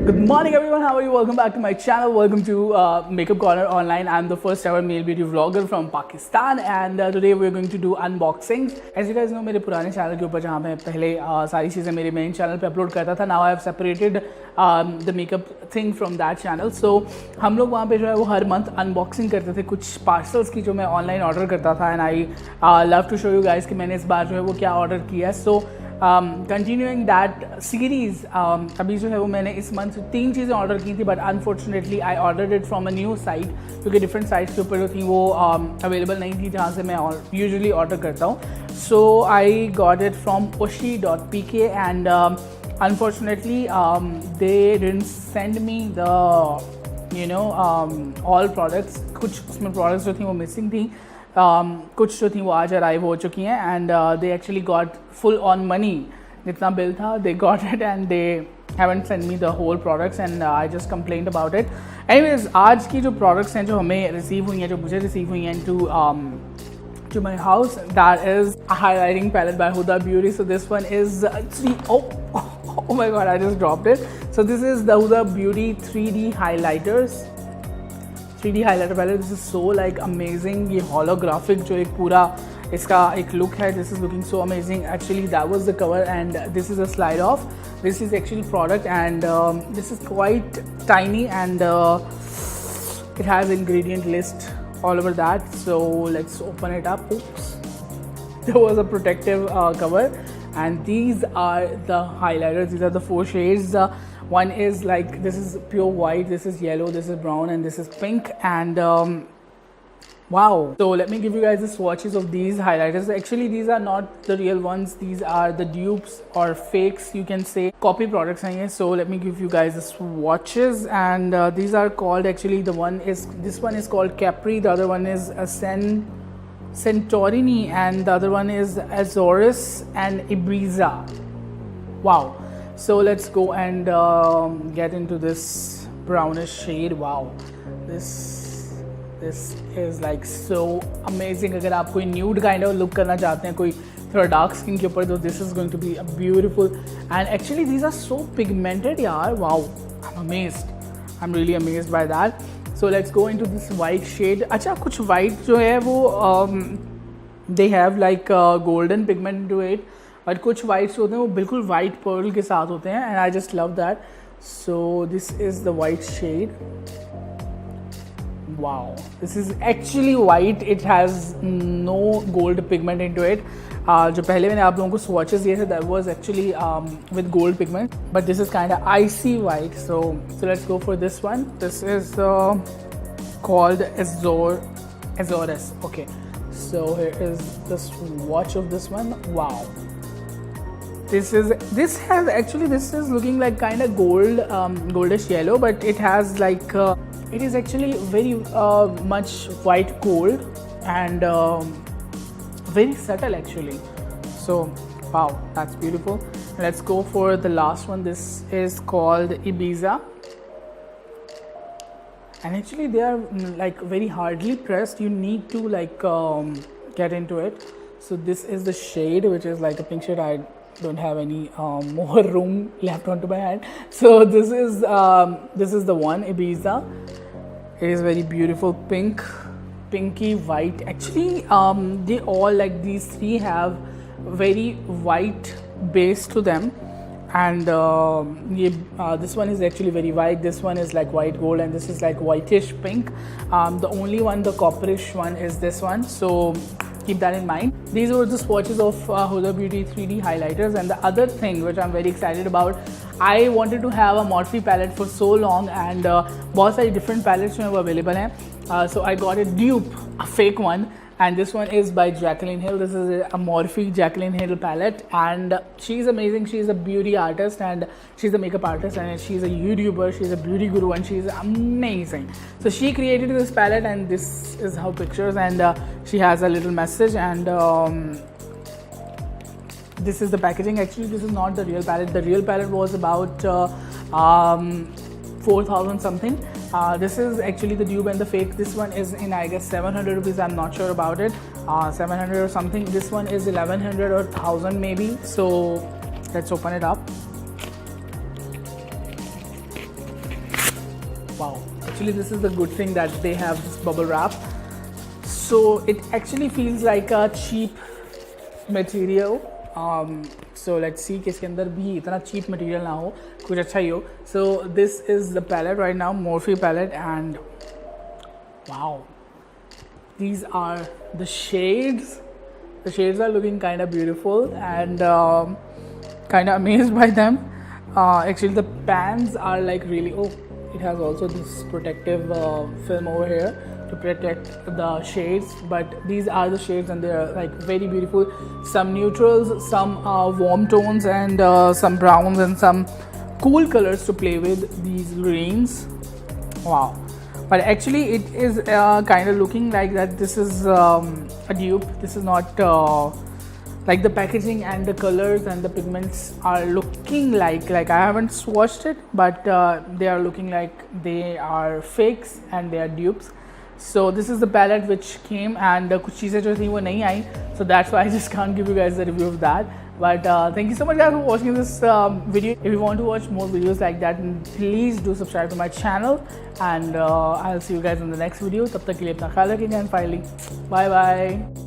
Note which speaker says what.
Speaker 1: Good morning everyone, how are you? Welcome back to my channel. Welcome to Makeup Corner Online. I'm the first ever male beauty vlogger from Pakistan and today we're going to do unboxings. As you guys know, मेरे पुराने channel के ऊपर जहाँ मैं पहले सारी चीज़ें मेरे मेन चैनल पे अपलोड करता था, now I have separated the makeup thing from that channel. So हम लोग वहाँ पे जो है वो हर मंथ अनबॉक्सिंग करते थे कुछ पार्सल्स की जो मैं ऑनलाइन ऑर्डर करता था and I love to show you guys कि मैंने इस बार जो है वो क्या ऑर्डर किया है. So कंटिन्यूइंग दैट सीरीज़ अभी जो है वो मैंने इस मंथ 3 चीज़ें ऑर्डर की थी but unfortunately I order it from a new site क्योंकि डिफरेंट साइट्स के ऊपर जो थी वो अवेलेबल नहीं थी जहाँ से मैं यूजुअली ऑर्डर करता हूँ. So I got it from oshi.pk and unfortunately they didn't send me the all products. कुछ उसमें प्रोडक्ट्स जो थी वो मिसिंग थी, कुछ जो थी वो आज अराइव हो चुकी हैं and they actually got full on money. जितना बिल था they got it and they haven't send me the whole products and I just complaint about it. Anyways, आज की जो प्रोडक्ट्स हैं जो हमें रिसीव हुई हैं, जो मुझे रिसीव हुई हैं to my house, that is a highlighting palette by Huda Beauty. So this one is oh my god, I just dropped it. So this is the Huda Beauty 3D highlighters, 3D highlighter palette. This is so like amazing. ये holographic जो एक पूरा इसका एक look है, this is looking so amazing. Actually that was the cover and this is a slide off. This is actually product and this is quite tiny and it has ingredient list all over that. So let's open it up. Oops, there was a protective cover and these are the highlighters. These are the 4 shades. One is like, this is pure white, this is yellow, this is brown and this is pink and wow. So let me give you guys the swatches of these highlighters. Actually these are not the real ones, these are the dupes or fakes, you can say, copy products हैं ये. So let me give you guys the swatches and these are called, actually this one is called Capri, the other one is Santorini and the other one is Azores and Ibiza. Wow. So let's go and get into this brownish shade. Wow, this is like so amazing. अगर आप कोई nude kind of look करना चाहते हैं, कोई थोड़ा dark skin के ऊपर, तो this is going to be a beautiful and actually these are so pigmented यार. Wow, I'm amazed. I'm really amazed by that. So let's go into this white shade. अच्छा, कुछ white जो है वो they have like golden pigment into it. और कुछ whites होते हैं वो बिल्कुल वाइट पर्ल के साथ होते हैं and I just love that. So this is the white shade. Wow, this is actually white. It has no gold pigment into it. जो पहले मैंने आप लोगों को स्वॉचेस दिए थे that was actually with gold pigment but this is kind of icy white. So let's go for this one. This is called Azores. Okay, so here is the swatch of this one. Wow. This is looking like kind of gold, goldish yellow, but it has like it is actually very much white gold and very subtle actually. So wow, that's beautiful. Let's go for the last one. This is called Ibiza and actually they are like very hardly pressed. You need to like get into it. So this is the shade, which is like a pink shade. I don't have any more room left onto my hand. So this is the one, Ibiza. It is very beautiful, pinky white. Actually they all, like these 3 have very white base to them and this one is actually very white, this one is like white gold and this is like whitish pink. The only one, the copperish one, is this one. So keep that in mind. These were the swatches of Huda Beauty 3D highlighters. And the other thing which I'm very excited about, I wanted to have a Morphe palette for so long and बहुत सारी different palettes जो हैं वो available हैं. So I got a dupe, a fake one, and this one is by Jaclyn Hill. This is a Morphe Jaclyn Hill palette and she's amazing. She's a beauty artist and she's a makeup artist and she's a YouTuber. She's a beauty guru and she's amazing. So she created this palette and this is her pictures and she has a little message and this is the packaging. Actually this is not the real palette. The real palette was about 4,000 something. This is actually the dupe and the fake. This one is in, I guess, 700 rupees. I'm not sure about it. 700 or something. This one is 1100 or 1000 maybe. So let's open it up. Wow, actually this is the good thing that they have this bubble wrap. So it actually feels like a cheap material. So let's see कि इसके अंदर भी इतना cheap material ना हो, कुछ अच्छा ही हो. So this is the palette right now, Morphe palette, and wow, these are the shades. The shades are looking kind of beautiful, and kind of amazed by them. Actually the pans are like really, oh, it has also this protective film over here to protect the shades, but these are the shades and they are like very beautiful. Some neutrals, some warm tones, and some browns and some cool colors to play with. These greens, wow. But actually it is kind of looking like that this is a dupe. This is not like the packaging and the colors and the pigments are looking like I haven't swatched it, but they are looking like they are fakes and they are dupes. So this is the palette which came, and कुछ चीज़ें जो थी वो नहीं आई, so that's why I just can't give you guys the review of that. But thank you so much guys for watching this video. If you want to watch more videos like that, please do subscribe to my channel, and I'll see you guys in the next video. तब तक के लिए अपना ख्याल रखिएगा, and finally, bye bye.